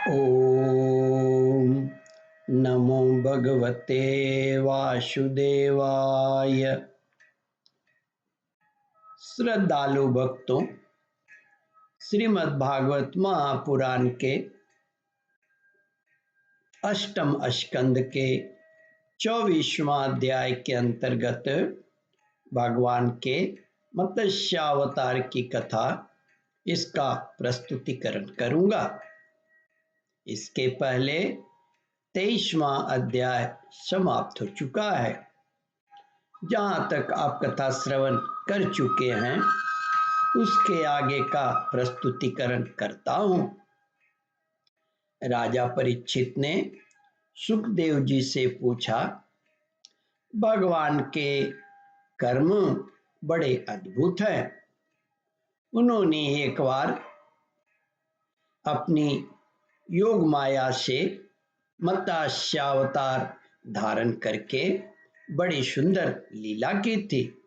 ओम नमो भगवते वासुदेवाय। श्रद्धालु भक्तों, श्रीमद् भागवत महापुराण के अष्टम स्कंद के 24वां अध्याय के अंतर्गत भगवान के मत्स्यावतार की कथा, इसका प्रस्तुतिकरण करूंगा। इसके पहले 23वां अध्याय समाप्त हो चुका है। जहां तक आप कथा श्रवण कर चुके हैं, उसके आगे का प्रस्तुतिकरण करता हूं। राजा परीक्षित ने सुखदेव जी से पूछा, भगवान के कर्म बड़े अद्भुत हैं। उन्होंने एक बार अपनी योग माया से मत्स्यावतार धारण करके बड़ी सुंदर लीला की थी।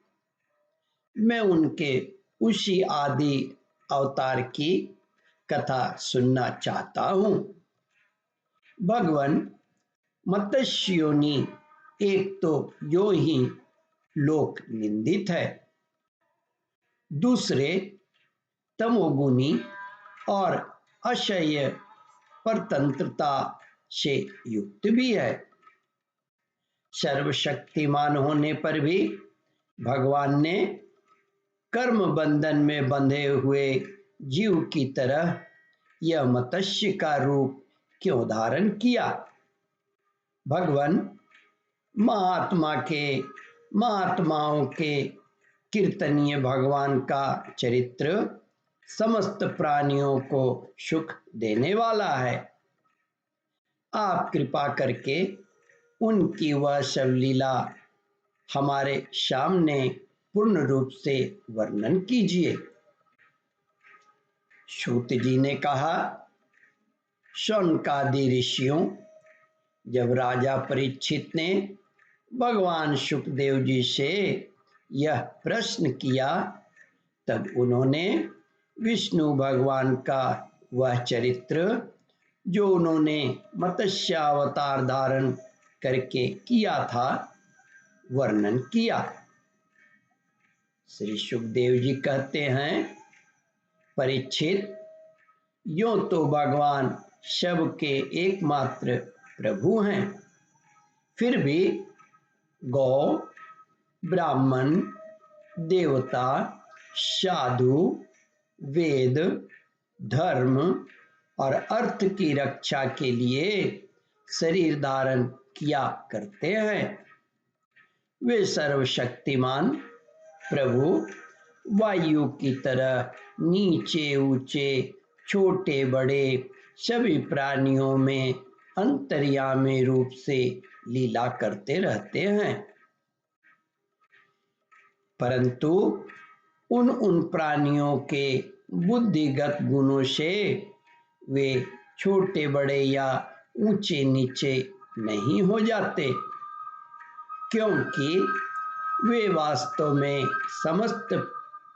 मैं उनके उसी आदि अवतार की कथा सुनना चाहता हूँ। भगवान मत्स्योनि एक तो यो ही लोक निंदित है, दूसरे तमोगुनी और असह्य परतंत्रता से युक्त भी है। सर्वशक्तिमान होने पर भी भगवान ने कर्म बंधन में बंधे हुए जीव की तरह यह मत्स्य का रूप क्यों धारण किया? भगवान महात्माओं के कीर्तनीय भगवान का चरित्र समस्त प्राणियों को सुख देने वाला है। आप कृपा करके उनकी वह सब लीला हमारे सामने पूर्ण रूप से वर्णन कीजिए। सूत जी ने कहा, शौनकादि ऋषियों, जब राजा परीक्षित ने भगवान सुखदेव जी से यह प्रश्न किया, तब उन्होंने विष्णु भगवान का वह चरित्र जो उन्होंने मत्स्यावतार धारण करके किया था, वर्णन किया। श्री सुखदेव जी कहते हैं, परीक्षित, यूं तो भगवान सबके एकमात्र प्रभु हैं, फिर भी गौ, ब्राह्मण, देवता, साधु, वेद, धर्म और अर्थ की रक्षा के लिए शरीर धारण किया करते हैं। वे सर्वशक्तिमान प्रभु वायु की तरह नीचे ऊंचे छोटे बड़े सभी प्राणियों में अंतर्यामी रूप से लीला करते रहते हैं, परंतु उन प्राणियों के बुद्धिगत गुणों से वे छोटे बड़े या ऊंचे नीचे नहीं हो जाते, क्योंकि वे वास्तव में समस्त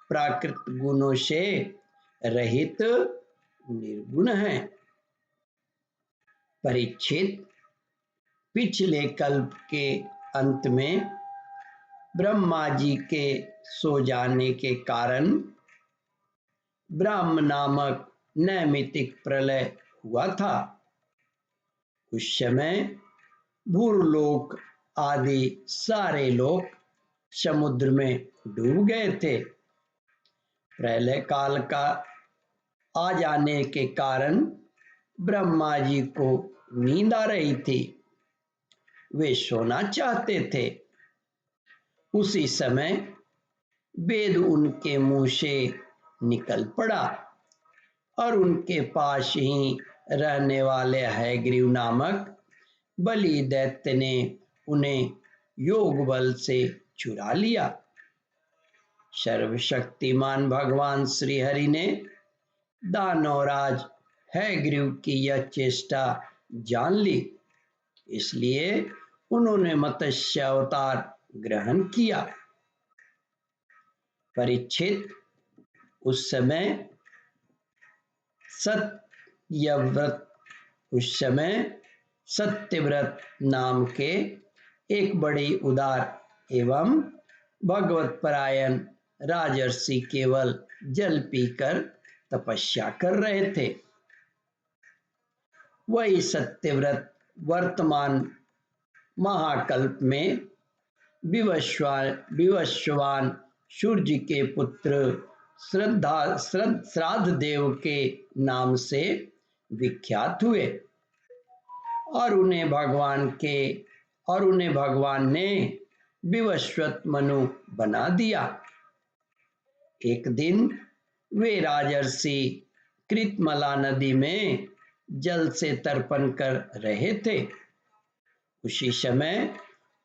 प्राकृत गुणों से रहित निर्गुण हैं। परीक्षित, पिछले कल्प के अंत में ब्रह्मा जी के सो जाने के कारण ब्रह्म नामक नैमित्तिक प्रलय हुआ था। उस समय भूलोक आदि सारे लोक समुद्र में डूब गए थे। प्रलय काल का आ जाने के कारण ब्रह्मा जी को नींद आ रही थी। वे सोना चाहते थे। उसी समय वेद उनके मुंह से निकल पड़ा और उनके पास ही रहने वाले हयग्रीव नामक बलि दैत्य ने उन्हें योग बल से चुरा लिया। सर्वशक्तिमान भगवान श्री हरि ने दानवराज हयग्रीव की यह चेष्टा जान ली, इसलिए उन्होंने मत्स्य अवतार ग्रहण किया। परीक्षित, उस समय सत्यव्रत उस समय सत्यव्रत नाम के एक बड़ी उदार एवं भगवत परायण राजर्षि केवल जल पीकर तपस्या कर रहे थे। वही सत्यव्रत वर्तमान महाकल्प में विवस्वान सूर्य के पुत्र श्राद्ध देव के नाम से विख्यात हुए और उन्हें भगवान ने विवस्वत मनु बना दिया। एक दिन वे राजर्षि कृतमला नदी में जल से तर्पण कर रहे थे। उसी समय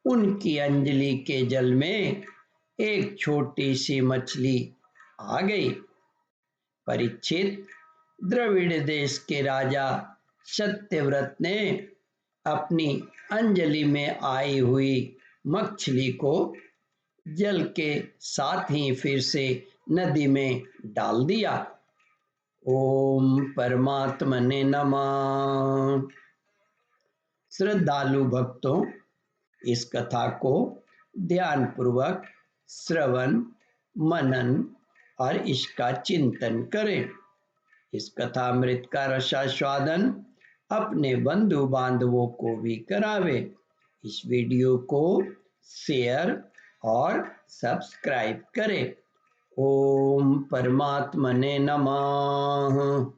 उनकी अंजलि के जल में एक छोटी सी मछली आ गई। परीक्षित, द्रविड़ देश के राजा सत्यव्रत ने अपनी अंजलि में आई हुई मछली को जल के साथ ही फिर से नदी में डाल दिया। ओम परमात्मने नमः। श्रद्धालु भक्तों, इस कथा को ध्यान पूर्वक श्रवण, मनन और इसका चिंतन करें। इस कथामृत का रसास्वादन अपने बंधु बांधवों को भी करावे। इस वीडियो को शेयर और सब्सक्राइब करें। ओम परमात्मने नमः।